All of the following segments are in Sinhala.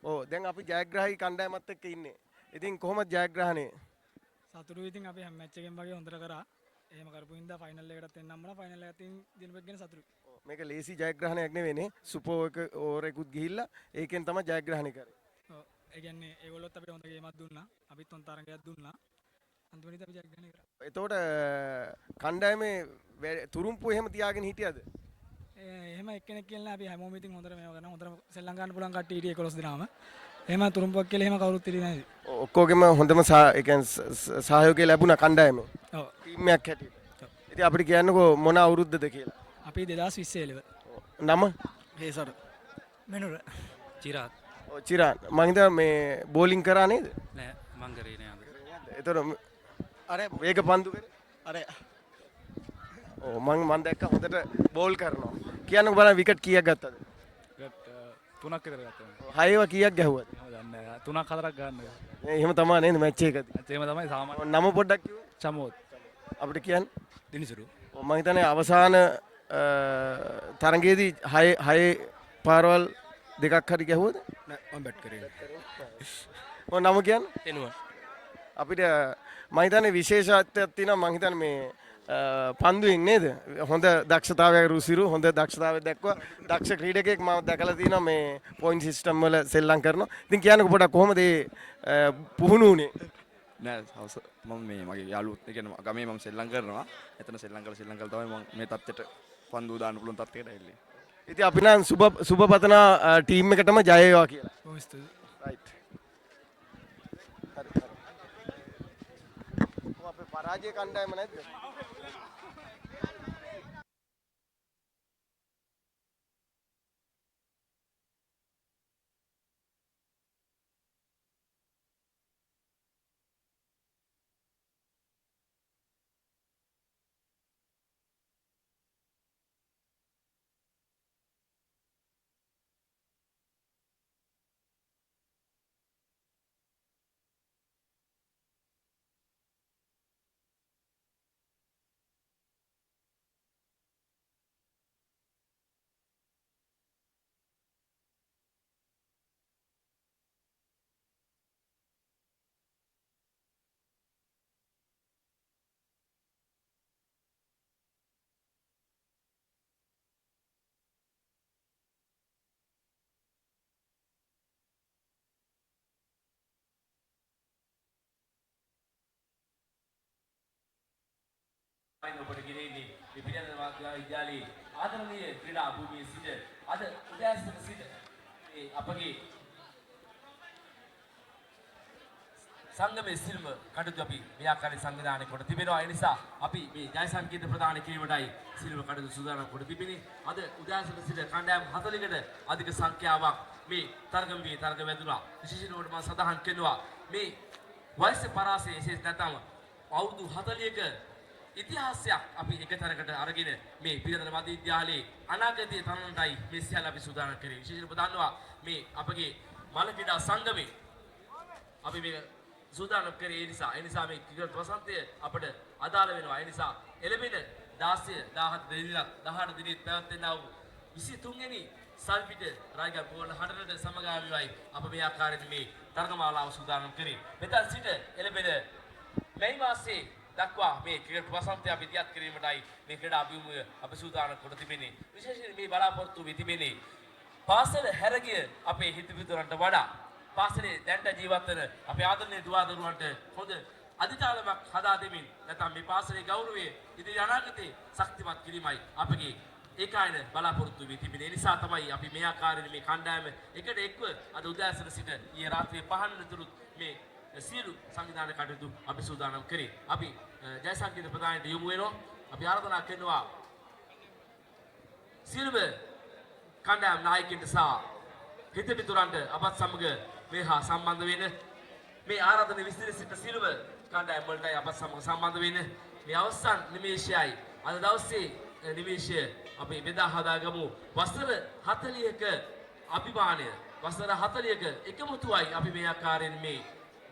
ඔව් දැන් අපි ජයග්‍රාහී කණ්ඩායමත් එක්ක ඉන්නේ. ඉතින් කොහොමද ජයග්‍රහණය? සතුටුයි ඉතින් අපි හැම මැච් එකෙම වගේ හොඳට කරා. එහෙම කරපු හින්දා ෆයිනල් එකටත් එන්න හම්බුණා. ෆයිනල් එකත් දිනපෙක් ගැන සතුටුයි. මේක ලේසි ජයග්‍රහණයක් නෙවෙයිනේ. සුපර් එක ඕවර් එකකුත් ගිහිල්ලා ඒකෙන් තමයි ජයග්‍රහණය කරේ. ඔව් ඒ කියන්නේ ඒගොල්ලොත් අපිට හොඳ ගේමක් දුන්නා. අපිත් හොඳ තරගයක් දුන්නා. අන්තිමට අපි ජයග්‍රහණය කරා. එතකොට කණ්ඩායමේ තුරුම්පු එහෙම තියාගෙන හිටියද? එහෙම එක්කෙනෙක් කියලා අපි හැමෝම ඉතින් හොඳට මේව කරනවා. හොඳට සෙල්ලම් ගන්න පුළුවන් කට්ටිය හිටියේ 11 දෙනාම. එහෙම තුරුම්පුවක් කියලා එහෙම කවුරුත් හිටියේ නැහැ. ඔක්කොගෙම හොඳම ඒ කියන්නේ සහයෝගය ලැබුණා කණ්ඩායමේ. ඔව්. ටීම් එකක් හැටියට. ඉතින් අපිට කියන්නකෝ මොන අවුරුද්දද කියලා. අපි 2020 එළව. නම? හේසර. මෙනුර. චිරාත් ඔව් චිරාන්. මං හිතා මේ බෝලිං කරා නේද? නෑ මං කරේ නෑ අද. එතකොට අර වේග පන්දු කරේ? අර ඔව් මං දැක්ක හොඳට බෝල් කරනවා. කියන්නකෝ බලන්න විකට් කීයක් ගත්තද? තුනක් විතර ගත්තා. හයව කීයක් ගැහුවද? මම දන්නේ නැහැ. තුනක් හතරක් ගන්න. එහෙම තමයි නේද මැච් එකකදී. ඒකම තමයි සාමාන්‍ය. නම පොඩ්ඩක් කිව්වොත් චමෝත් අපිට කියන්න. දිනිසුරු. ඔව් මං හිතන්නේ අවසාන තරඟයේදී 6 පාරවල් දෙකක් හරි ගැහුවද? නෑ මම බැට් කරේ. මොන නම කියන්නේ? එනුව අපිට මම හිතන්නේ විශේෂත්වයක් තියෙනවා මම හිතන්නේ මේ පන්දුවෙන් නේද? හොඳ දක්ෂතාවයක් රුසිරු හොඳ දක්ෂතාවයක් දැක්වුවා. දක්ෂ ක්‍රීඩකයෙක් මම දැකලා තියෙනවා මේ පොයින්ට් සිස්ටම් වල සෙල්ලම් කරනවා. ඉතින් කියන්නකෝ පොඩක් කොහොමද මේ පුහුණු වුනේ? නෑ මම මේ මගේ යාළුවොත් ඒ කියන්නේ ගමේ මම සෙල්ලම් කරනවා. එතන සෙල්ලම් කරලා තමයි මම මේ තත්ත්වයට පන්දු දාන්න පුළුවන් තත්ත්වයකට ඇවිල්ලා. ඉතින් අපි නම් සුබ පතනා ටීම් එකටම ජය වේවා කියලා. බොහොම ස්තුතියි. රයිට්. අපේ පරාජය කණ්ඩායම නැද්ද? ඔබට ගෙනෙන්නේ මේ පිළිඳ විද්‍යාලයේ ආදරණීය ක්‍රීඩා භූමියේ සිට අද උදෑසන සිට මේ අපගේ සංගමයේ සිල්ම කටයුතු අපි මේ ආකාරයෙන් සංවිධානය කොට තිබෙනවා. ඒ නිසා අපි මේ ජයසන් කේන්ද්‍ර ප්‍රදාන කිරීමටයි සිල්ම කටයුතු සූදානම් කොට තිබෙන්නේ. අද උදෑසන සිට කණ්ඩායම් 40කට අධික සංඛ්‍යාවක් මේ තරගමේ තරග වැදුනා. විශේෂයෙන්ම මම සඳහන් කරනවා මේ වයස පරාසය විශේෂ නැතම අවුරුදු 40ක ඉතිහාසයක් අපි එකතරකට අරගෙන මේ පිළිඳන විද්‍යාලයේ අනාගතයේ තරණටයි මේ සියල්ල අපි සූදානම් කරේ. විශේෂයෙන්ම දන්නවා මේ අපගේ මල ක්‍රීඩා සංගමේ අපි මේ සූදානම් කරේ ඒ නිසා මේ ක්‍රිකට් වසන්තය අපට අදාළ වෙනවා. ඒ නිසා එළඹෙන 16 17 දිනක් 18 දිනක් පැවැත්වෙනා වූ 23 වෙනි සල්පිට රාජගල් පොළ හඬට සමගාමීවයි අප මේ ආකාරයෙන් මේ තරගමාලාව සූදානම් කරේ. මෙතන සිට එළඹෙන මේ මාසයේ දක්වා මේ ක්‍රිකට් වසන්තය අපි දියත් කිරීමටයි මේ ක්‍රීඩා අභිමුඛය අපි සූදානම් කොට තිබෙන්නේ. විශේෂයෙන් මේ බලාපොරොත්තු වී තිබෙන්නේ පාසල හැරගිය අපේ හිතවිතුරන්ට වඩා පාසලේ දැන්ට ජීවත් වෙන අපේ ආදරණීය දුවා දරුවන්ට හොඳ අධිතාලමක් හදා දෙමින් නැත්නම් මේ පාසලේ ගෞරවය ඉදිරි අනාගතේ ශක්තිමත් කිරීමයි අපගේ ඒකායන බලාපොරොත්තු වී තිබෙන. ඒ නිසා තමයි අපි මේ ආකාරයෙන් මේ කණ්ඩායම එකට එක්ව අද උදෑසන සිට ඊයේ රාත්‍රියේ 5 වෙනිතුරුත් මේ සියලු සංවිධානය කටයුතු අපි සූදානම් කරේ. අපි ජයසංකේත ප්‍රධානීට යොමු වෙනවා. අපි ආරාධනා කරනවා සියලුම කණ්ඩායම් නායකයින්ට සහ හිතමිතුරන්ට අපත් සමග මේ හා සම්බන්ධ වෙන මේ ආරාධන විස්තර සිට සියලුම කණ්ඩායම් වලටයි අපත් සමග සම්බන්ධ වෙන මේ අවසන් නිමේෂයයි අද දවසේ නිමේෂය අපි බෙදා හදාගමු. වසර 40ක අභිමානය වසර 40ක එකමුතුවයි අපි මේ ආකාරයෙන් මේ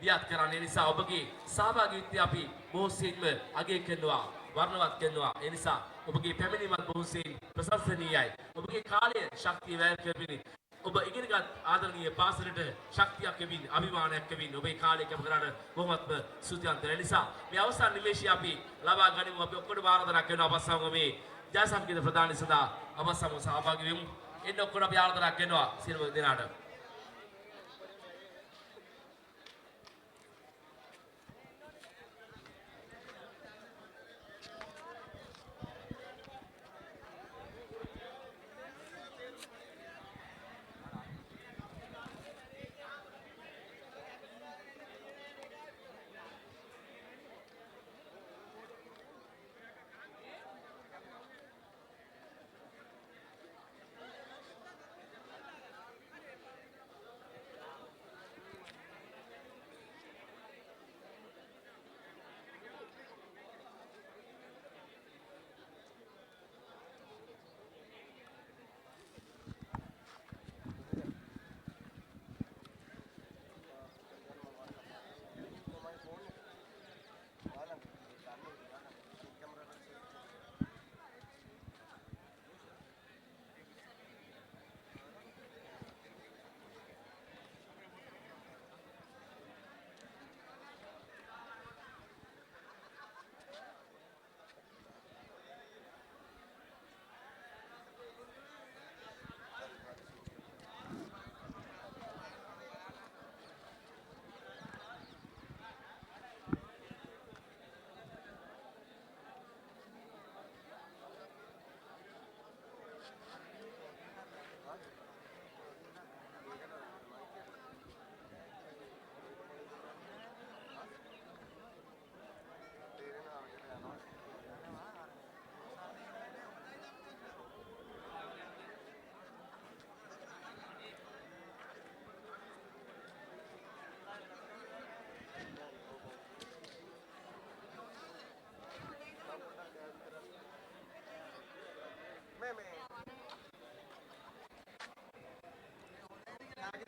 දියත් කරන්නේ. නිසා ඔබගේ සහභාගීත්වය අපි බොහෝසෙයින්ම අගය කරනවා වර්ණවත් කරනවා. ඒ නිසා ඔබගේ පැමිණීමත් බොහෝසෙයින් ප්‍රශංසනීයයි. ඔබගේ කාලය ශක්තිය වැය කරමින් ඔබ ඉගෙනගත් ආදරණීය පාසලට ශක්තියක් ලැබින් අභිමානයක් ලැබින් ඔබේ කාලය කැප කරලා බොහොමත්ම ස්තුතිවන්ත වෙන නිසා මේ අවසන් නිමේෂයේ අපි ලබා ගනිමු අපි ඔක්කොටම ආරාධනා කරනවා අපස්සම මේ ජයසම්කීර්ණ ප්‍රදානය සඳහා අපස්සම සහභාගී වෙමු එන්න ඔක්කොට අපි ආරාධනා කරනවා සියලුම දෙනාට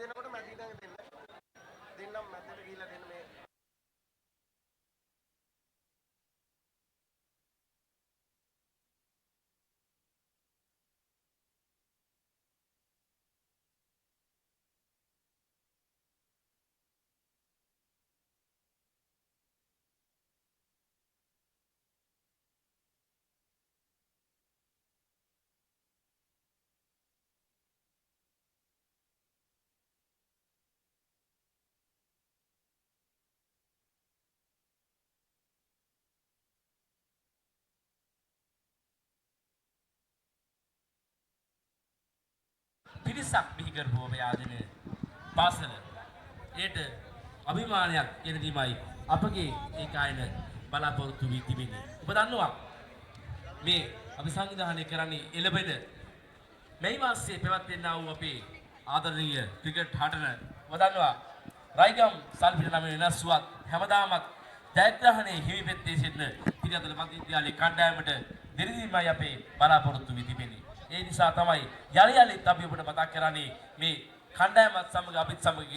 දෙනකොට මැදි ඉඳන් දෙන්න. දෙන්නම් මැදට ගිහිල්ලා දෙන්න මේ පිරිසක් බිහි කරපු මේ ආදින පාසල ඒට අභිමානයක් කියන දීමයි අපගේ ඒ කායන බලාපොරොත්තු වී තිබෙන්නේ. ඔබ දන්නවා මේ අපි සංවිධානය කරන්නේ එළබෙන මේ මාසයේ පැවැත්වෙනා වූ අපේ ආදරණීය ක්‍රිකට් හටන ඔබ දන්නවා රයිගම් සල්පිට නම් වෙනස්වත් හැමදාමත් ජයග්‍රහණයේ හිමිපෙත්තේ සිටින පිරියදල මධ්‍ය විද්‍යාලයේ කණ්ඩායමට දෙරිදීමයි අපේ බලාපොරොත්තු වී තිබෙන්නේ. ඒ නිසා තමයි යලි යලිත් අපි ඔබට මතක් කරන්නේ මේ කණ්ඩායමත් සමග අපිත් සමග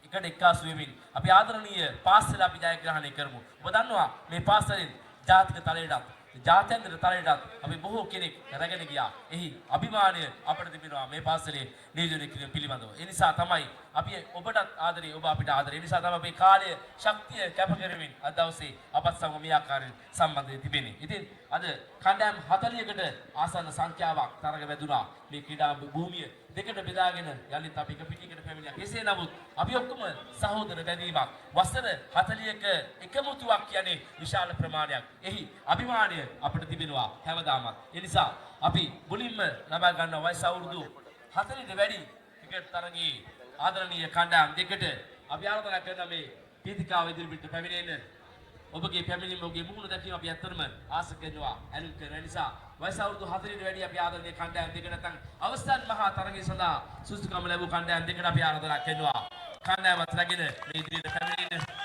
එකට එක්කාසු වෙමින් අපි ආදරණීය පාසල අපි ජයග්‍රහණය කරමු. ඔබ දන්නවා මේ පාසලෙන් ජාතික තලයටත් ජාත්‍යන්තර තලයටත් අපි බොහෝ කෙනෙක් රැගෙන ගියා. එහි අභිමානය අපට තිබෙනවා මේ පාසලේ නියෝජනය කිරීම පිළිබඳව. ඒ නිසා තමයි අපි ඔබටත් ආදරේ ඔබ අපිට ආදරේ. ඒ නිසා තමයි මේ කාලය ශක්තිය කැප කරමින් අද දවසේ අපත් සමග මේ ආකාරයෙන් සම්බන්ධ තිබෙන්නේ. ඉතින් අද කණ්ඩායම් 40කට ආසන්න සංඛ්‍යාවක් තරග වැදුනා. මේ ක්‍රීඩා භූමිය දෙකට බෙදාගෙන යලිත් අපි එක පිටියකට පැමිණියා. කෙසේ නමුත් අපි ඔක්කොම සහෝදර බැඳීමක්. වසර 40ක එකමුතුවක් කියන්නේ විශාල ප්‍රමාණයක්. එහි අභිමානය අපිට තිබෙනවා හැමදාමත්. ඒ නිසා අපි මුලින්ම ලබා ගන්න වයස අවුරුදු 40ට වැඩි ක්‍රිකට් තරගයේ ආදරණීය කණ්ඩායම් දෙකට අපි ආරාධනා කරන මේ පීතිකාව ඉදිරියට පැමිණෙන්න ඔබගේ පැමිණීම ඔබගේ මුහුණ දැකීම අපි ඇත්තටම ආස කරනවා ඇලුම් කරන නිසා වයස අවුරුදු 40ට වැඩි අපි ආදරණීය කණ්ඩායම් දෙකට නැත්නම් අවස්ථාන් මහා තරගය සඳහා සුසුකම් ලැබූ කණ්ඩායම් දෙකට අපි ආරාධනා කරනවා කණ්ඩායමත් රැගෙන මේ ඉදිරියට පැමිණෙන්න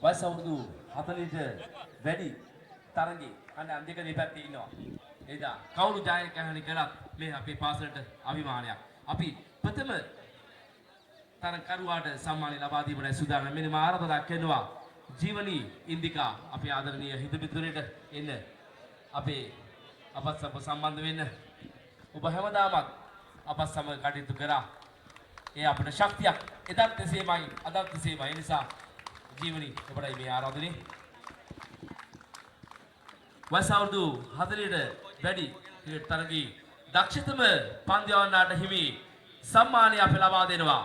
වයස අවුරුදු 40ට වැඩි තරගයේ කණ්ඩායම් දෙක දෙපැත්තේ ඉන්නවා. එදා කවුරු ජයග්‍රහණය කළත් මේ අපේ පාසලට අභිමානයක්. අපි ප්‍රථම තරගකරුවාට සම්මානය ලබා දීමට සූදානම්. මෙන්න මා ආරාධනා කරනවා ජීවනී ඉන්දිකා අපේ ආදරණීය හිතමිතුරට එන්න අපේ අපත් සමග සම්බන්ධ වෙන්න. ඔබ හැමදාමත් අපත් සමග කටයුතු කරා. ඒ අපේ ශක්තියක් එදත් එසේමයි අදත් එසේමයි. ඒ නිසා ජීවනී ඔබටයි මේ ආරාධනය. වයස අවුරුදු 40ට වැඩි ක්‍රිකට් තරගයේ දක්ෂතම පන්දු යවන්නාට හිමි සම්මානය අපි ලබා දෙනවා.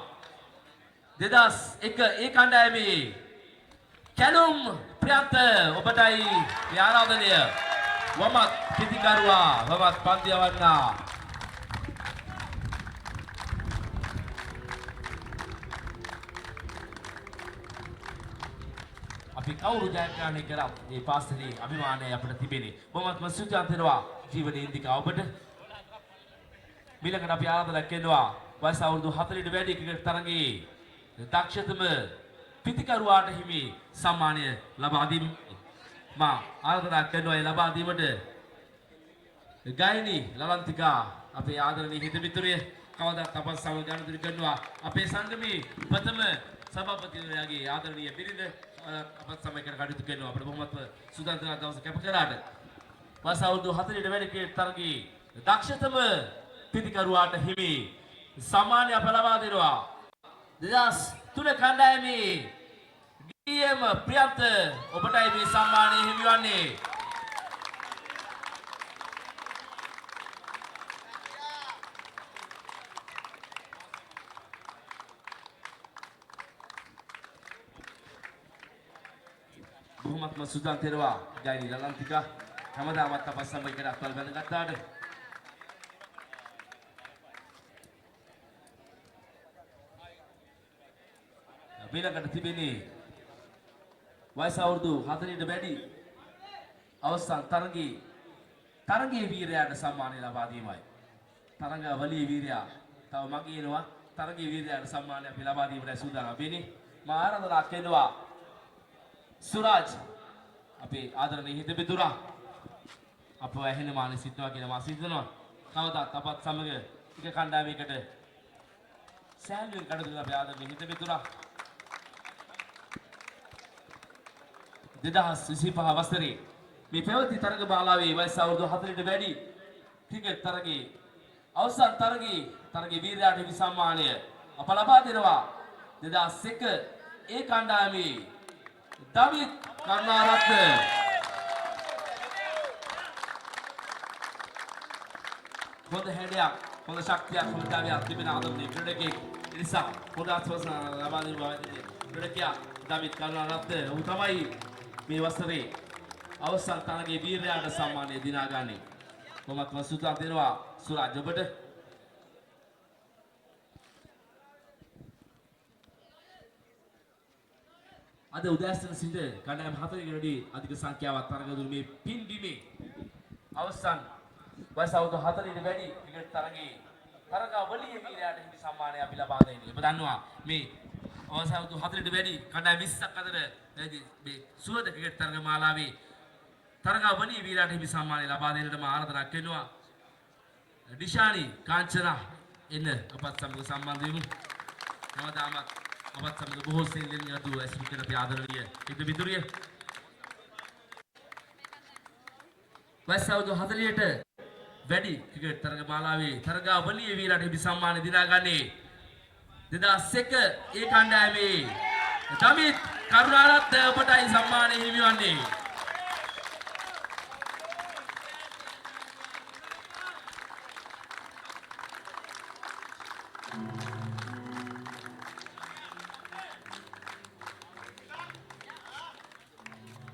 2001 ඒ කණ්ඩායමේ කැලුම් ප්‍රියන්ත ඔබටයි මේ ආරාධනය. වමත් පිටිකරුවා වමත් පන්දු යවන්නා. අපි කවුරු ජයග්‍රහණය කරත් මේ පාසලේ අභිමානය අපිට තිබෙන්නේ. බොහොමත්ම සුජාත වෙනවා ජීවනයේ ඉන්දිකා ඔබට. ඊළඟට අපි ආරාධනා කරනවා වයස අවුරුදු 40ට වැඩි ක්‍රිකට් තරගයේ දක්ෂතම පිටිකරුවාට හිමි සම්මානය ලබා දීම. මා ආරාධනා කරනවා ඒ ලබා දීමට ගායනී ලලන්තිකා අපේ ආදරණීය හිතමිතුරිය කවදාත් අපත් සමග ගනුදෙනු කරනවා. අපේ සංගමේ ප්‍රථම සභාපතිවරයාගේ ආදරණීය බිරිඳ අපත් සමග කටයුතු කරනවා. අපිට බොහොමත්ම සුදානම් දවස කැප කරාට වයස අවුරුදු 40ට වැඩි ක්‍රිකට් තරගයේ දක්ෂතම පිටිකරුවාට හිමි සම්මානය අප ලබා දෙනවා. 2003 කණ්ඩායමේ ඩී.එම්. ප්‍රියන්ත ඔබටයි මේ සම්මානය හිමි වන්නේ. බොහොමත්ම සුදානම් වෙනවා ගායනී ලලන්තිකා හැමදාමත් අපත් සමග අත්වල බැඳගත්තාට. ඊළඟට තිබෙන්නේ වයස අවුරුදු 40ට වැඩි අවසන් තරගයේ වීරයාට සම්මානය ලබා දීමයි. තරගවලී වීරයා තව මගේ එනවා. තරගයේ වීරයාට සම්මානය අපි ලබා දීමට සූදානම් වෙන්නේ. මා ආරාධනා කරනවා සුරාජ් අපේ ආදරණීය හිතමිතුරා අපව ඇහෙන මානෙ සිටනවා කියලා මා සිතනවා. කවදාත් අපත් සමග එක කණ්ඩායමයකට සෑල්වෙන් කටයුතු කරන අපේ ආදරණීය හිතමිතුරා 2025 වසරේ මේ පැවති තරග මාලාවේ වයස අවුරුදු 40ට වැඩි ක්‍රිකට් තරගයේ අවසන් තරගයේ වීරයාට හිමි සම්මානය අප ලබා දෙනවා. 2001 ඒ කණ්ඩායමේ දවිත් කරුණාරත්න හොඳ හැඩයක් හොඳ ශක්තියක් හොඳ තාවයක් තිබෙන ආදරණීය ක්‍රීඩකයෙක්. ඒ නිසා හොඳ ආස්වාදන ලබා දෙන ක්‍රීඩකයා දවිත් කරුණාරත්න ඔහු තමයි මේ වසරේ අවසන් තරගයේ වීරයාට සම්මානය දිනාගන්නේ. කොහොමත් සුදානම් වෙනවා සුරාජ් ඔබට. අද උදෑසන සිට කණ්ඩායම් 4කට වැඩි අධික සංඛ්‍යාවක් තරග දුරු මේ පින්බිමේ අවසන් වයස අවුරුදු 40ට වැඩි ක්‍රිකට් තරගයේ තරගවලිය වීරයාට හිමි සම්මානය අපි ලබා දෙන්නේ. ඔබ දන්නවා මේ වයස අවුරුදු 40ට වැඩි කණ්ඩායම් 20ක් අතර මේ සුවද ක්‍රිකට් තරග මාලාවේ තරගවලිය වීරයාට හිමි සම්මානය ලබා දෙන්නට මා ආරාධනා කරනවා. ඩිෂානි කාංචනා එන්න අපත් සමග සම්බන්ධ වෙමු. හැමදාමත් අපත් සමග බොහෝ සෙල්ලම් යතු ඇසුරු කරන අපේ ආදරණීය හිතමිතුරිය. වයස අවුරුදු 40ට වැඩි ක්‍රිකට් තරග මාලාවේ තරගවලිය වීරයාට හිමි සම්මානය දිනාගන්නේ 2001 ඒ කණ්ඩායමේ දමිත් කරුණාරත්න ඔබටයි සම්මානය හිමි වන්නේ.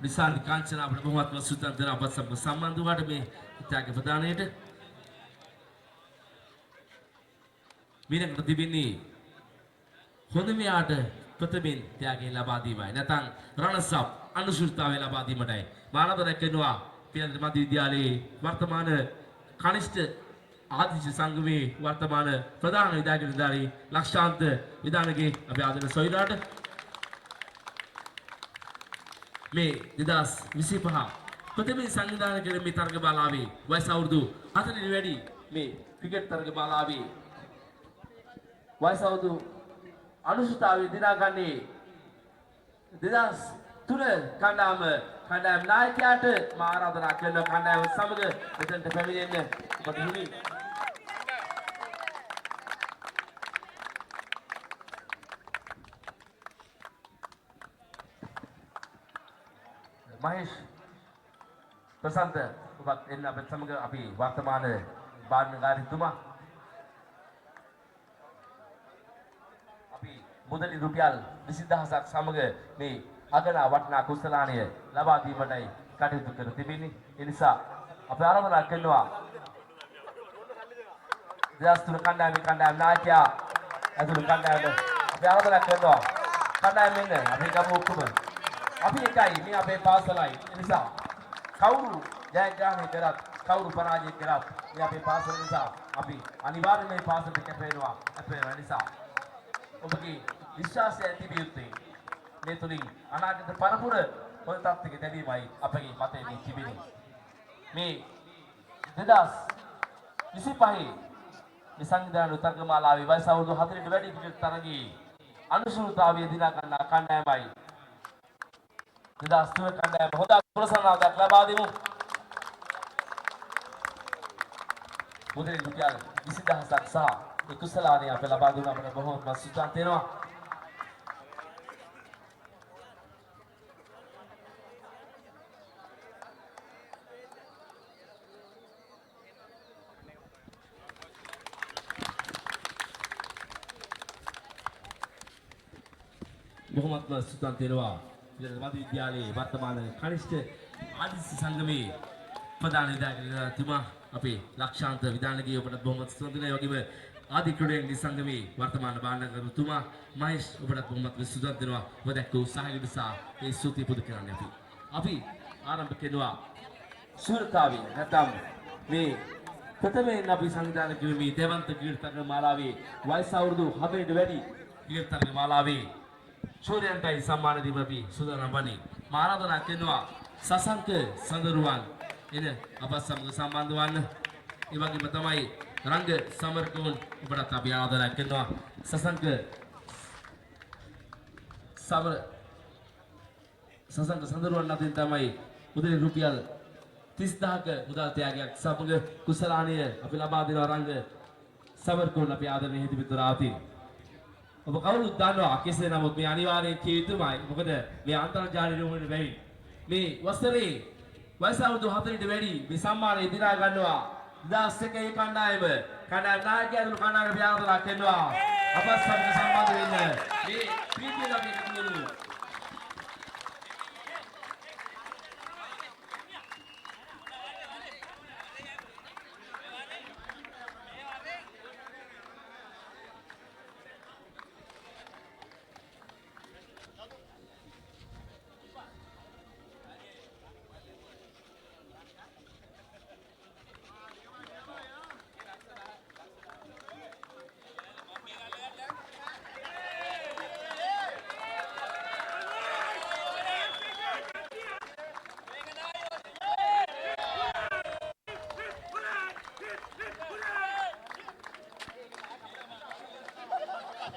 විශාල කාංචන අපේ බොහොමත්ම සුදුසු දන අපත් සමග සම්බන්ධ වුණාට මේ ඉතාලි ප්‍රධානයට මිනිකට තිබෙන්නේ හොඳ මෙයාට ප්‍රථමයෙන් ත්‍යාගය ලබා දීමයි. නැත්නම් රණසප් අනුශෘතතාවය ලබා දීමටයි. මානවදන කරනවා පිළිඳ මධ්‍ය විද්‍යාලයේ වර්තමාන කනිෂ්ඨ ආදිශ සංගමේ වර්තමාන ප්‍රධාන විදායක නිලධාරී ලක්ෂාන්ත විදානගේ අපි ආදරණ සොයිරාට මේ 2025 ප්‍රථම සංවිධානය කළ මේ තරග බාලාවේ වයස අවුරුදු 40 වැඩි මේ ක්‍රිකට් තරග බාලාවේ වයස අවුරුදු අනුශිතාවේ දිනාගන්නේ 2003 කණ්ඩායම් නායකයාට මා ආරාධනා කරන කණ්ඩායම සමග මෙතනට පැමිණෙන්න ඔබට හිමි. මහේෂ් ප්‍රසන්ත ඔබත් එන්න අපත් සමග අපි වර්තමාන බාණ්ඩකාරීතුමා අපි මුදලි රුපියල් 20000ක් සමග මේ අගනා වටිනා කුසලානය ලබා දීමටයි කටයුතු කර තිබෙන්නේ. ඒ නිසා අපි ආරාධනා කරනවා 2003 කණ්ඩායම් නායකයා අතුරු කණ්ඩායමට අපි ආරාධනා කරනවා කණ්ඩායමෙන් අපි ගමු ඔක්කොම. අපි එකයි මේ අපේ පාසලයි. ඒ නිසා කවුරු ජයග්‍රහණය කරත් කවුරු පරාජය කරත් මේ අපේ පාසල නිසා අපි අනිවාර්යයෙන් මේ පාසලට කැපවෙනවා. කැපවෙන නිසා ඔබගේ විශ්වාසය ඇතිවිය යුත්තේ මේ තුලින් අනාගත පරපුර හොඳ තත්ත්වයක දැමීමයි අපගේ මතය මේ තිබෙන්නේ. මේ 2025 මේ සංවිධාන තරගමාලාවේ වයස අවුරුදු 4ට වැඩි ක්‍රිකට් තරගයේ අනුශූලතාවය දිනා ගන්නා කණ්ඩායමයි 2003 කණ්ඩායම හොඳ ප්‍රසන්නාවක් ලබා දෙමු. මුදලින් රුපියල් 20000ක් සහ ඒ කුසලානේ අප ලබා දුන්න අපට බොහොම සතුටක් වෙනවා. බොහොමත්ම සතුටක් වෙනවා. මධ්‍ය විද්‍යාලයේ වර්තමාන කනිෂ්ඨ ආදිසි සංගමේ ප්‍රධාන නිලධාරීතුමා අපේ ලක්ෂාන්ත විධානගේ ඔබට බොහොම සතුටුයි. වගේම ආදි ක්‍රීඩා සංගමේ වර්තමාන බාණ්ඩකාරතුමා මහේෂ් ඔබට බොහොමත් සතුටක් දෙනවා. ඔබ දැක්ක උත්සාහය නිසා ඒ ස්තුතිය පුද කරන්නේ අපි ආරම්භ කරනවා සූරතාවේ නැත්නම් මේ ප්‍රථමයෙන් අපි සංවිධානය කළ මේ දේවන්ත ක්‍රීඩා තරග මාලාවේ වයස අවුරුදු 7ට වැඩි ක්‍රීඩා තරග මාලාවේ සූර්යයන්ටයි සම්මාන දීම අපි සූදානම් වන්නේ. මා ආරාධනා කරනවා සසංක සඳරුවන් එන අප සමග සම්බන්ධ වන්න. ඒ වගේම තමයි රංග සමරකෝන් ඔබට අපි ආරාධනා කරනවා සසංක සඳරුවන් අතින් තමයි මුදලින් රුපියල් 30000ක මුදල් ත්‍යාගයක් සමග කුසලානය අපි ලබා දෙනවා රංග සමරකෝන් අපි ආදරණීය හිතේ මිතුරාවතින්. ඔබ කවුරුත් දන්නවා කෙසේ නමුත් මේ අනිවාර්යයෙන් කිය යුතුමයි. මොකද මේ අන්තර්ජාලය රුමනේ වෙයි. මේ වසරේ වයස අවුරුදු 4ට වැඩි මේ සම්මානය දිනා ගන්නවා 2001 කණ්ඩායම නායකයන් කණ්ඩායම ව්‍යාපෘත කරනවා. අප සමග සම්බන්ධ වෙන්න මේ ප්‍රීතිය අපි කියමු.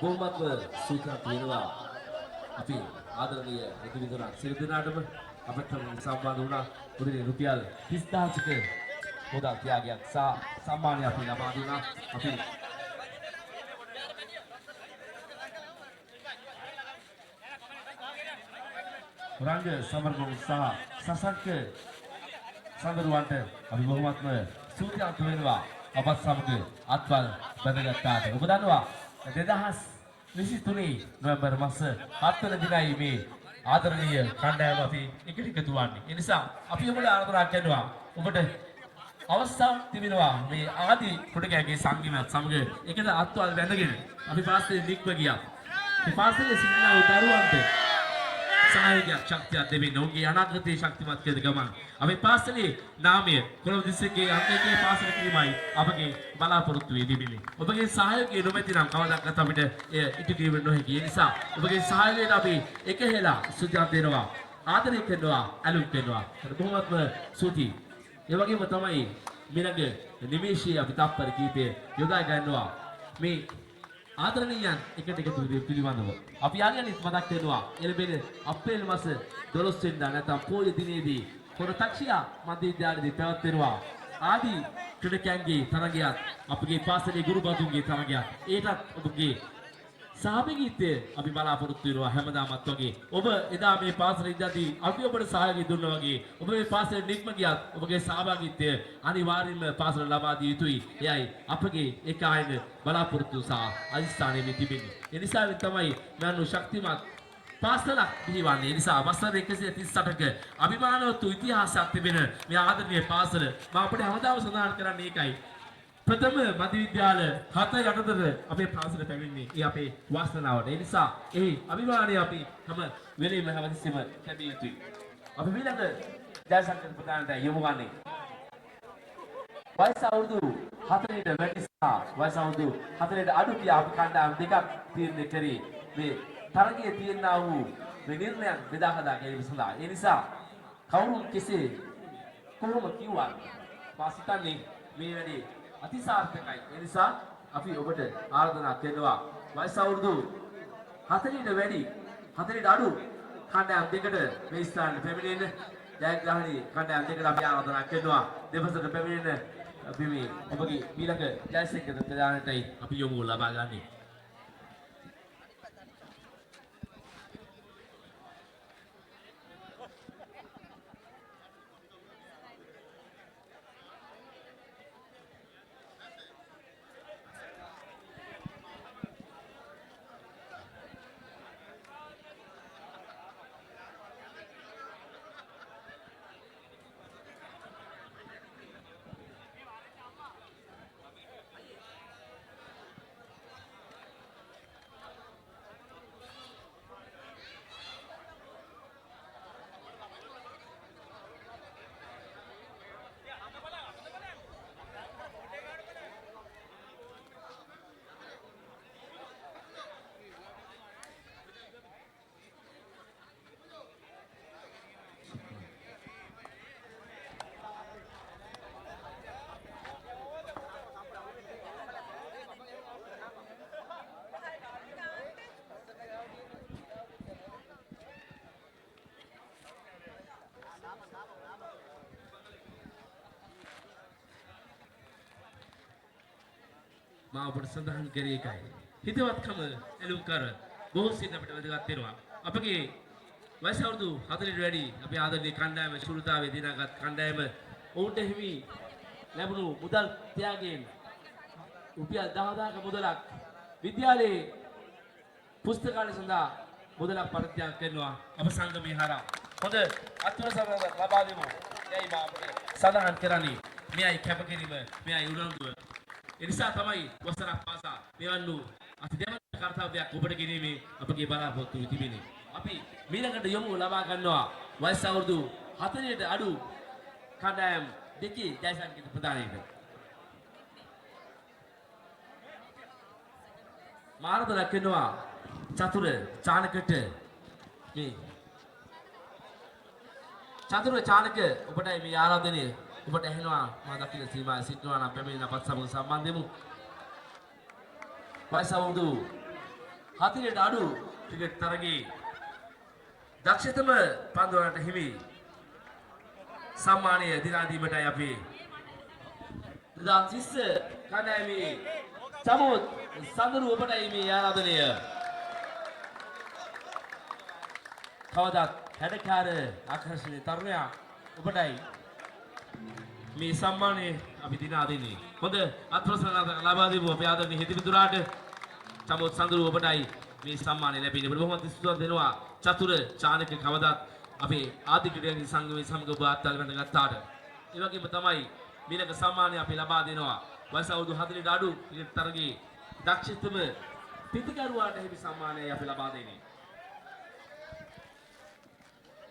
බොහොමත්ම සූචනා තියෙනවා. අපි ආදරණීය හිතවිතුරා සියලු දෙනාටම අපට සම්බන්ධ වුණා. මුදලින් රුපියල් 30000ක මුදල් ත්‍යාගයක් සහ සම්මානය අපි ලබා දුන්නා. අපි රංග සමරගොන් සහ සසංක සඳරුවන්ට අපි බොහොමත්ම සූචනා වෙනවා. අපත් සමග අත්වල් බැඳගත්තාට ඔබ දන්නවා 2023 නොවැම්බර් මාස 7 වෙනි දිනයි මේ ආදරණීය කණ්ඩායම අපි එකට එකතු වන්නේ. ඒ නිසා අපි ඔබට ආරාධනා කරනවා ඔබට අවස්ථාවක් තිබෙනවා මේ ආදි කුඩකෑගේ සංගමයත් සමග එකට අත්වල් බැඳගෙන අපි පාසලේ දික්ව ගියා. මේ පාසලේ සිටින දරුවන්ට සහායයක් ශක්තියක් දෙමින් ඔවුන්ගේ අනාගතයේ ශක්තිමත් කර ගමන් අපේ පාසලේ නාමය කොළඹ දිස්ත්‍රික්කයේ අංකයේ පාසල කිරීමයි අපගේ බලාපොරොත්තු වී තිබෙන්නේ. ඔබගේ සහායකය නොමැති නම් කවදාවත් අපිට එය ඉටු කිරීම නොහැකි. ඒ නිසා ඔබගේ සහායයෙන් අපි එකහෙලා සුජාත දෙනවා. ආදරය කරනවා ඇලුම් කරනවා. බොහොමත්ම ස්තුතියි. ඒ වගේම තමයි ඊළඟ නිමේෂයේ අපි තත්පර කීපය යොදා ගන්නවා. මේ ආදරණීයන් එකට එකතු වීම පිළිබඳව අපි ආගලිත් මතක් කරනවා. එළඹෙන අප්‍රේල් මාස 12 වෙනිදා නැත්නම් පොය දිනේදී කොරතක්ෂියා මධ්‍ය විද්‍යාලයේදී පැවැත්වෙනවා. ආදී ක්‍රීඩකයන්ගේ තරගයක් අපගේ පාසලේ ගුරු බඳුන්ගේ තරගයක්. ඒටත් ඔබගේ සහභාගීත්වය අපි බලාපොරොත්තු වෙනවා හැමදාමත් වගේ. ඔබ එදා මේ පාසලේ ඉඳදී අපි ඔබට සහායකය දුන්නා වගේ ඔබ මේ පාසලේ නික්ම ගියත් ඔබගේ සහභාගීත්වය අනිවාර්යයෙන්ම පාසල ලබා දිය යුතුයි. එයයි අපගේ ඒකායන බලාපොරොත්තු සහ අදිස්ථානයේ මේ තිබෙන්නේ. ඒ නිසා තමයි මනෝ ශක්තිමත් පාසලක් පිළිවන්නේ. ඒ නිසා වසර 138ක අභිමානවත් ඉතිහාසයක් තිබෙන මේ ආදරණීය පාසල මම අපිට හැමදාම සඳහන් කරන්නේ ඒකයි. ප්‍රථම මධ්‍ය විද්‍යාල 7 යටතට අපේ පාසල පැමිණෙන්නේ. ඒ අපේ වාසනාවට. ඒ නිසා එහි අභිමානය අපි හැම වෙලෙම හැමතිස්සෙම ලැබිය යුතුයි. අපි ඊළඟ ජයසංකර ප්‍රධානට යොමු ගන්නේ. වයස අවුරුදු 4ට වැඩි සහ වයස අවුරුදු 4ට අඩු කියා අපි කණ්ඩායම් දෙකක් තීරණය කරේ. මේ තරගයේ තියෙනා වූ මේ නිර්ණයන් බෙදා හදා ගැනීම සඳහා. ඒ නිසා කවුරුන් කෙසේ කොහොම කිව්වත් මා සිතන්නේ මේ වැඩේ අතිසාර්ථකයි. ඒ නිසා අපි ඔබට ආරාධනා කරනවා වයස අවුරුදු 40ට වැඩි 40ට අඩු කණ්ඩායම් දෙකට මේ ස්ථානයේ පැමිණෙන්න ජයග්‍රහණී කණ්ඩායම් දෙකට අපි ආරාධනා කරනවා. දෙපසට පැමිණෙන්න අපි මේ ඔබගේ ඊළඟ ජයසේකර ප්‍රදානයටයි අපි යොමු ලබා ගන්නේ. මා ඔබට සඳහන් කරේ එකයි. හිතවත්කම ඇලුම් කර බොහෝ සිට අපිට වැදගත් වෙනවා. අපගේ වයස අවුරුදු 40ට වැඩි අපේ ආදරණීය කණ්ඩායම ශුරුතාවේ දිනාගත් කණ්ඩායම ඔවුන්ට හිමි ලැබුණු මුදල් ත්‍යාගයෙන් රුපියල් 10000ක මුදලක් විද්‍යාලයේ පුස්තකාලය සඳහා මුදලක් පරිත්‍යාග කරනවා. අප සංගමේ හරහා හොඳ අත්වසරව ලබා දෙමු. එයි මා අපිට සඳහන් කරන්නේ මෙයයි කැපකිරීම මෙයයි උනන්දුව. එනිසා තමයි වසරක් පාසා මෙවන් වූ අතිදැවැන්ත කර්තව්‍යයක් ඔබට ගෙනීමේ අපගේ බලාපොරොත්තු තිබෙන්නේ. අපි ඊළඟට යොමු ලබා ගන්නවා වයස අවුරුදු 40ට අඩු කණ්ඩායම් දෙකේ ජයසංකීර්ණ ප්‍රදානයට. මාර්ගදල කරනවා චතුර චානකට මේ චතුර චානක ඔබටයි මේ ආරාධනය ඔබට ඇහෙනවා මා දකින සීමාවේ සිටිනවා නම් පැමිණෙන අපත් සමග සම්බන්ධ වෙමු. වයස අවුරුදු 40ට අඩු ක්‍රිකට් තරගයේ දක්ෂතම පන්දුවලට හිමි සම්මානය දිනා දීමටයි අපි 2030 කණ්ඩායමේ චමුත් සඳරු ඔබටයි මේ ආරාධනය. කවදාත් හැඩකාර ආකර්ෂණීය තරුණයා ඔබටයි මේ සම්මානය අපි දිනා දෙන්නේ. හොඳ අත්ප්‍රසන්න ලබා දෙමු අපේ ආදරණීය හිතවිතුරාට. චමුත් සඳරු ඔබටයි මේ සම්මානය ලැබෙන්නේ. ඔබට බොහොම ස්තුතිවන්ත වෙනවා. චතුර චානක කවදාත් අපේ ආදික්‍රීඩා සංගමයේ සමග ඔබ අත්අල්ලගෙන ගත්තාට. ඒ වගේම තමයි ඊළඟ සම්මානය අපි ලබා දෙනවා. වයස අවුරුදු 40ට අඩු ක්‍රිකට් තරගයේ දක්ෂතම පිටිකරුවාට හිමි සම්මානයයි අපි ලබා දෙන්නේ.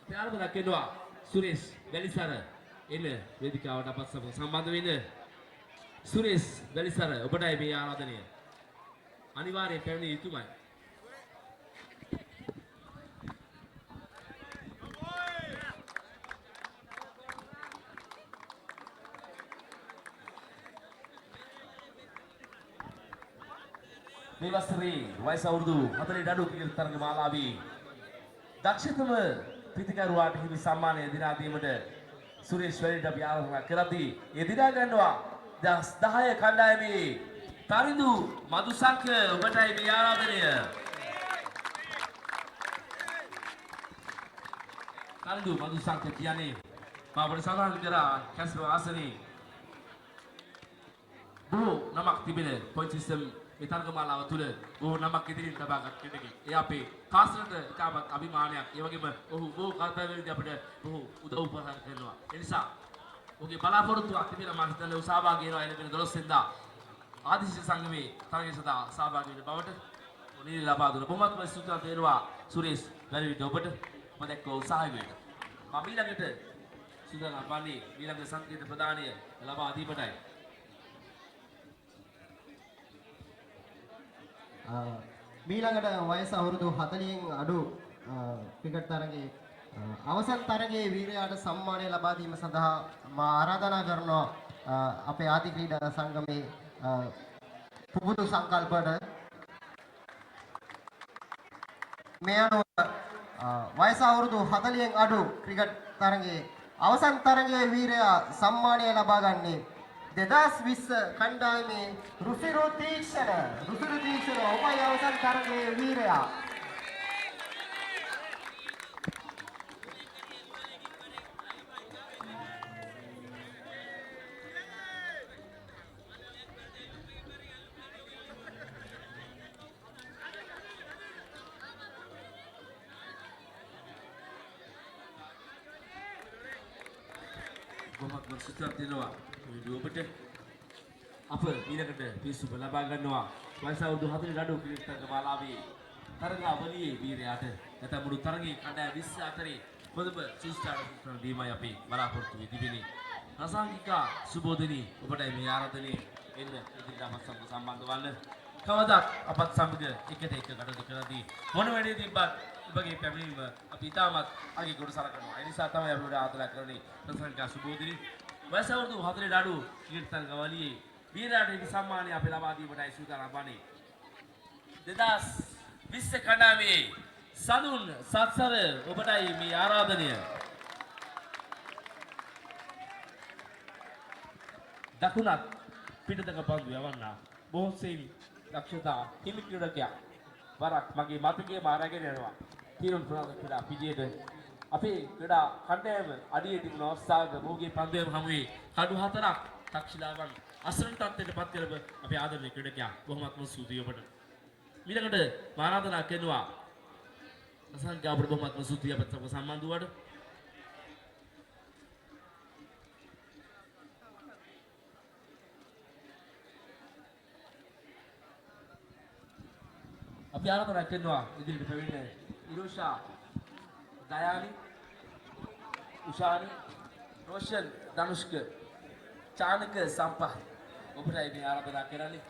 අපි ආරම්භ කරනවා සුරේෂ් වැලිසර එන වේදිකාවට අපත් සමග සම්බන්ධ වෙන්න. සුරේෂ් වැලිසර ඔබටයි මේ ආරාධනය. අනිවාර්යෙන් පැමිණිය යුතුමයි. මේ වසරේ වයස අවුරුදු 40 අඩු ක්‍රිකට් තරග මාලාවේ දක්ෂතම ප්‍රතිකරුවාට හිමි සම්මානය දිනා දීමට සුරේෂ් වැලිට අපි ආරාධනා කරද්දී ඒ දිනා ගන්නවා 10 කණ්ඩායමේ තරිඳු මදුසංක ඔබටයි මේ ආරාධනය. තරිඳු මදුසංක කියන්නේ මම අපිට සඳහන් කරා කැස්රෝ ආසනේ බොහෝ නමක් තිබෙන පොයින්ට් සිස්ටම් මේ තරගමාලාව තුළ බොහෝ නමක් ඉදිරියෙන් තබාගත් කෙනෙක්. ඒ අපේ කාසරට ඉතාමත් අභිමානයක්. ඒ වගේම ඔහු බොහෝ කර්තව්‍යවලදී අපිට බොහෝ උදව් උපකාර කරනවා. ඒ නිසා ඔහුගේ බලාපොරොත්තුවක් තිබෙන මම හිතන්නේ සහභාගී වෙනවා එළඹෙන 12 වෙනිදා ආදිශ සංගමේ තරගය සඳහා සහභාගී වෙන බවට ඔනී ලබා දුන බොහොමත්ම ස්තුතිවන්ත වෙනවා සුරේෂ් වැලිවිට ඔබට මම දැක්ක උත්සාහය වෙන්න. මම ඊළඟට සුදානම් වන්නේ ඊළඟ සංකේත ප්‍රදානය ලබා දීමටයි. මීළඟට වයස අවුරුදු 40න් අඩු ක්‍රිකට් තරගයේ අවසන් තරගයේ වීරයාට සම්මානය ලබා දීම සඳහා මා ආරාධනා කරනවා අපේ ආදි ක්‍රීඩා සංගමේ පුබුදු සංකල්පට මේ අනුව වයස අවුරුදු 40න් අඩු ක්‍රිකට් තරගයේ අවසන් තරගයේ වීරයා සම්මානය ලබා ගන්නේ 2020 කණ්ඩායමේ රුසිරු තීක්ෂණ ඔබයි අවසන් තරගයේ වීරයා. බොහොමත් සුත්‍රාත් දෙනවා මේ ඔබට අප ඊළඟට පිස්සුව ලබා ගන්නවා වයස අවුරුදු 40 අඩු ක්‍රිකට් තරග මාලාවේ තරගාවලියේ වීරයාට නැත්නම් මුළු තරගයේ කණ්ඩායම් 20 අතරේ පොදුම ශිෂ්ටාචාර සූත්‍රණ දීමයි අපි බලාපොරොත්තු වෙ තිබෙන්නේ. රසාංගිකා සුබෝධිනී ඔබටයි මේ ආරාධනය එන්න ඉදිරියට අපත් සමග සම්බන්ධ වන්න. කවදාත් අපත් සමග එකට එක කටයුතු කරදී මොන වැඩේ තිබ්බත් ඔබගේ පැමිණීම අපි ඉතාමත් අගේ කොට සලකනවා. ඒ නිසා තමයි අපි ඔබට ආදරය කරන්නේ. රසාංගිකා සුබෝධිනී වයස අවුරුදු 40 අඩු ක්‍රිකට් තරගාවලියේ වීරයාට මේ සම්මානය අපි ලබා දීමටයි සූදානම් වන්නේ. 2020 කණ්ඩායමේ සඳුන් සත්සර ඔබටයි මේ ආරාධනය. දකුණත් පිටතක පන්දු යවන්නා බොහෝ සෙයින් දක්ෂතා හිමි ක්‍රීඩකයා වරක් මගේ මතකයේ මාරගෙන යනවා. තීරුම් ප්‍රාණ ක්‍රීඩා පිජේට අපේ ක්‍රීඩා කණ්ඩායම අඩියේ තිබුණ අවස්ථාවක මොහුගේ පන්දුවේම හමුවේ කඩු 4ක් තක්ෂිලාවන් අසරණ තත්ත්වයට පත් කරව අපේ ආදරණීය ක්‍රීඩකයා බොහොමත්ම ස්තුතියි ඔබට. ඊළඟට ආරාධනා කරනවා අසංඛ්‍ය අපට බොහොමත්ම ස්තුතියි අපත් සම්බන්ධ වුණාට. අපි ආරාධනා කරනවා ඉදිරියට පැමිණෙන ඉරුෂා දයානි උෂානි රෝෂන් ධනුෂ්ක චානක සම්පත් ඔබටයි මේ ආරාධනා කරන්නේ.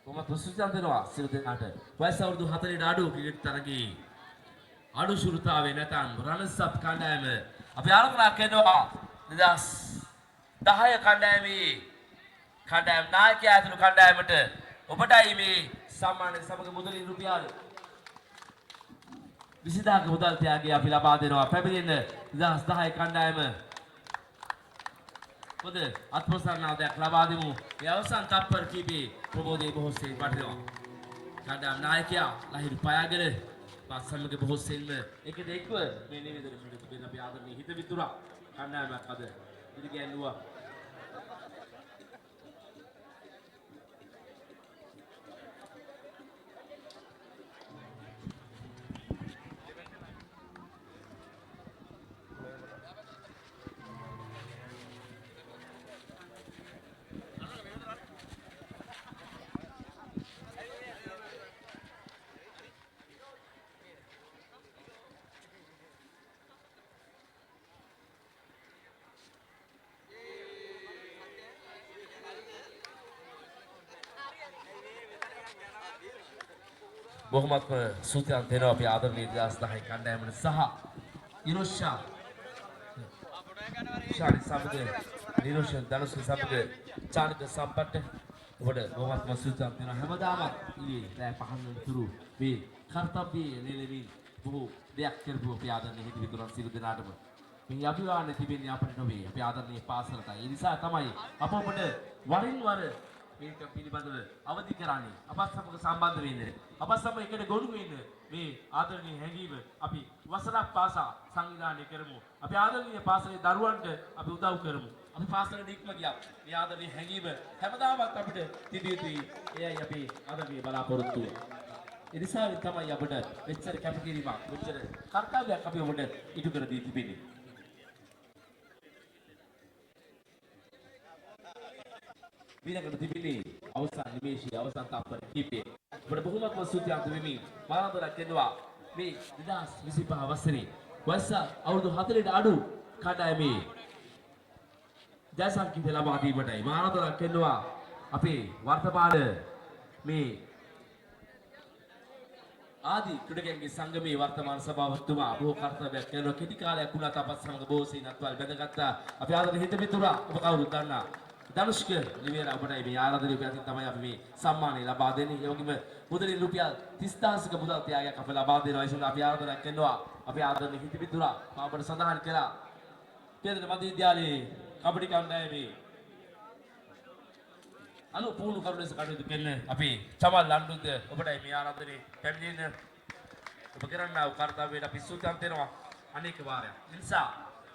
කොහොමද ප්‍රසිද්ධ දෙනවා සියලු දෙනාට. වයස අවුරුදු 40 අඩු ක්‍රිකට් තරගයේ අඩු ශුරුතාවේ නැතම් රනසප් කණ්ඩායම අපි ආරාධනා කරනවා 2010 කණ්ඩායමේ කණ්ඩායම් නායකයා ඇතුළු කණ්ඩායමට ඔබටයි මේ සම්මානය සමග මුදලින් රුපියල් 20000ක මුදල් ත්‍යාගය අපි ලබා දෙනවා. පැමිණෙන 2010 කණ්ඩායම පොද අත්පොසරණාදයක් ලබා දෙමු. මේ අවසන් තප්පර කීපේ ප්‍රබෝධයේ බොහෝසේ වටිනවා. කණ්ඩායම් නායකයා ලහිරු පයාගෙන පාත් සමග බොහෝසෙන්ම එකට එක්ව මේ නිවේදනය කටයුතු කරන අපි ආදරණීය හිත විතුරා කණ්ඩායමක් අද ඉදිරිගැන්වුවා. බොහොමත්ම සූතියක් දෙනවා අපි ආදරණීය 2010 කණ්ඩායමට සහ ඉරෝෂා ශාරි සමග නිරෝෂන් ධනුෂ් සමග චානක සම්පත්ත ඔබට බොහොමත්ම සුදුසුකම් දෙන හැමදාම ඊයේ රෑ 5 වෙනිතුරු මේ කර්තව්‍යයේ නෙලෙමින් බොහෝ දෙයක් කරපු අපේ ආදරණීය හිටි විදුරන් සියලු දෙනාටම මේ අභිවාදන තිබෙන්නේ අපිට නොවේ අපේ ආදරණීය පාසලට. ඒ නිසා තමයි අප ඔබට වරින් වර මේක පිළිබඳව අවදි කරන්නේ. අපත් සමග සම්බන්ධ වෙන්නේ. අපත් සමග එකට ගොනු වෙන්නේ. මේ ආදරණීය හැඟීම අපි වසරක් පාසා සංවිධානය කරමු. අපි ආදරණීය පාසලේ දරුවන්ට අපි උදව් කරමු. අපි පාසලට ඉක්ම ගියා. මේ ආදරණීය හැඟීම හැමදාමත් අපිට තිබිය යුතුයි. එයයි අපේ ආදරණීය බලාපොරොත්තුව. ඒ නිසා තමයි අපිට මෙච්චර කැපකිරීමක්, මෙච්චර කර්තව්‍යයක් අපි ඔබට ඉටු කර දී තිබෙන්නේ. ඊළඟට තිබෙන්නේ අවසන් නිමේෂයේ අවසන් තත්පර කිහිපය. අපිට බොහොමත්ම ස්තුතියක් දෙමින් මානදරක් දෙනවා මේ 2025 වසරේ වයස අවුරුදු 4ට අඩු කණ්ඩායමේ ජයසංකීර්ත ලබා දීමටයි මානදරක් දෙනවා අපේ වර්තමාන මේ ආදි ක්‍රීඩකයන්ගේ සංගමේ වර්තමාන සභාපතිතුමා බොහෝ කර්තව්‍යයක් කරන කෙටි කාලයක් වුණත් අපත් සමග බොහෝ සීනත්වල් බැඳගත්තා. අපි ආදරේ හිත මිතුරා ඔබ කවුරුත් දන්නා ධනුෂ්ක නිවේර අපටයි මේ ආරාධනය උපයතින් තමයි අපි මේ සම්මානය ලබා දෙන්නේ. ඒ වගේම මුදලින් රුපියල් 30000ක මුදල් ත්‍යාගයක් අපි ලබා දෙනවා. ඒ නිසා අපි ආරාධනා කරනවා අපේ ආදරණීය හිත මිතුරා අපට සඳහන් කළා කේන්ද්‍ර මධ්‍ය විද්‍යාලයේ කබඩි කණ්ඩායමේ අලු පුහුණු කරු ලෙස කටයුතු කරන අපේ චමල් ලන්ඩුද ඔබටයි මේ ආරාධනේ පැමිණෙන්න ඔබ කරන්නා වූ කාර්යයට අපි සූදානම් වෙනවා අනේක වාරයක්. ඒ නිසා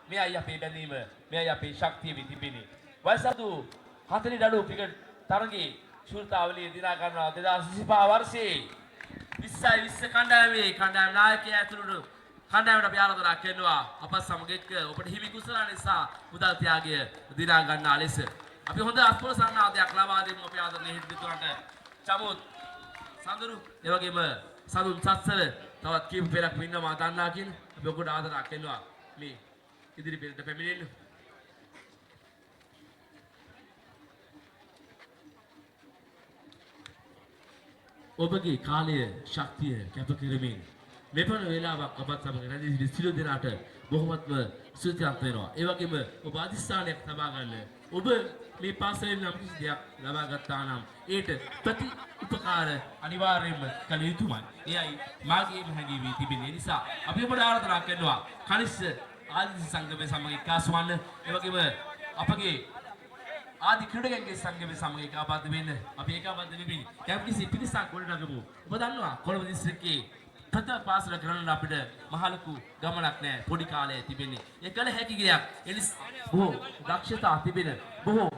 මෙයයි අපේ බැඳීම, මෙයයි අපේ ශක්තිය විතිබිනේ. වයසතු 40 අඩු ක්‍රිකට් තරගයේ ශූරතාවලිය දිනා ගන්නවා 2025 වර්ෂයේ 20 කණ්ඩායමේ කණ්ඩායම් නායකයා ඇතුළු කණ්ඩායමට අපි ආරාධනා කරනවා අපත් සමග එක්ක ඔබට හිමි කුසල නිසා මුදල් ත්‍යාගය දිනා ගන්නා ලෙස අපි හොඳ අත්පොර සන්නාදයක් ලබා දෙමු අපේ ආදරණීය හිතවතුන්ට. චමුත් සඳරු ඒ වගේම සඳුන් සත්සල තවත් කීප පෙරක් ඉන්නවා දන්නා කියන අපි ඔකට ආදරයක් කරනවා මේ ඉදිරි පෙරට පැමිණෙන්න. ඔබගේ කාලය ශක්තිය කැප කරමින් මෙපමණ වේලාවක් අපත් සමග රැඳී සිටි සියලු දෙනාට බොහොමත්ම ස්තුතිවන්ත වෙනවා. ඒ වගේම ඔබ අධිෂ්ඨානයක් තබා ගන්න. ඔබ මේ පාසලෙන් නම් කිසි දෙයක් ලබා ගත්තා නම් ඒට ප්‍රති උපකාර අනිවාර්යයෙන්ම කළ යුතුමයි. එයයි මාගේම හැඟීම තිබෙන නිසා අපි ඔබට ආරාධනා කරනවා කනිෂ්ඨ ආදිසි සංගමයේ සමග එක්කාසු වන්න. ඒ වගේම අපගේ ආදි ක්‍රීඩකයන්ගේ සංගමයේ සමග ඒකාබද්ධ වෙන්න. අපි ඒකාබද්ධ වෙමින් යම්කිසි පිරිසක් ගොඩනගමු. ඔබ දන්නවා කොළඹ දිස්ත්‍රික්කයේ ප්‍රථම පාසල කරන්න අපිට මහලුකු ගමනක් නැහැ. පොඩි කාලයේ තිබෙන්නේ. ඒ කල හැකි ගයක්. එනිස බොහෝ දක්ෂතා තිබෙන බොහෝ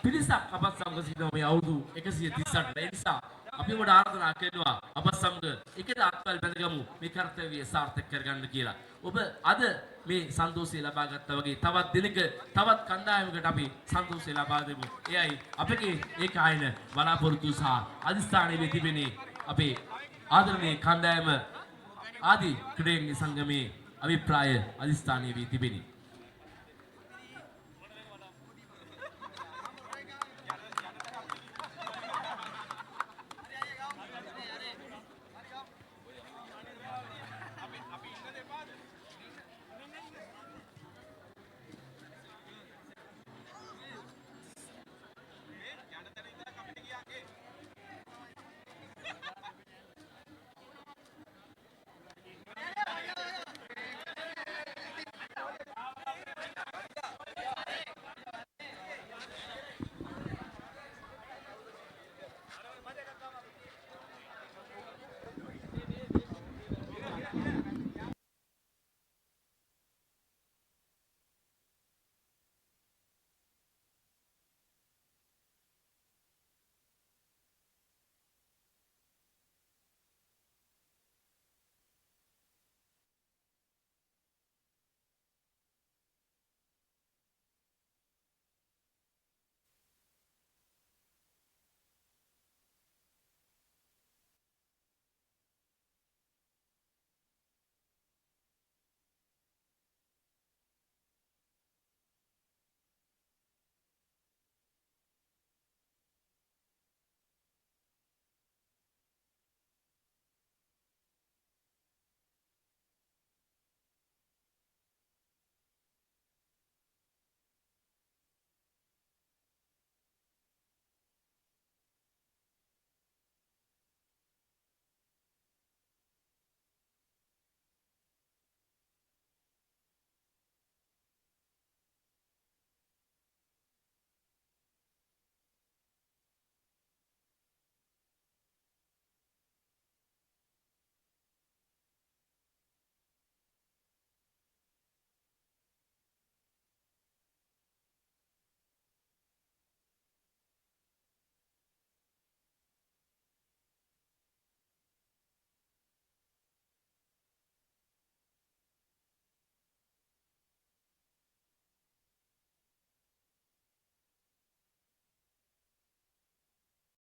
පිරිසක් අපත් සමග සිටිනවා මේ අවුරුදු 138. ඒ නිසා අපි ඔබට ආරාධනා කරනවා අපත් සමග එකට අත්වල බැඳගමු මේ කාර්යය සාර්ථක කරගන්න කියලා. ඔබ අද මේ සන්තෝෂය ලබා ගත්තා වගේ තවත් දිනක තවත් කණ්ඩායමකට අපි සන්තෝෂය ලබා දෙමු. එයයි අපගේ ඒකායන බලාපොරොත්තු සහ අධිෂ්ඨානයේ තිබෙන්නේ අපේ ආදරණීය කණ්ඩායම ආදි ක්‍රීඩකයන්ගේ සංගමේ අභිප්‍රාය අධිෂ්ඨානයේ තිබෙන්නේ.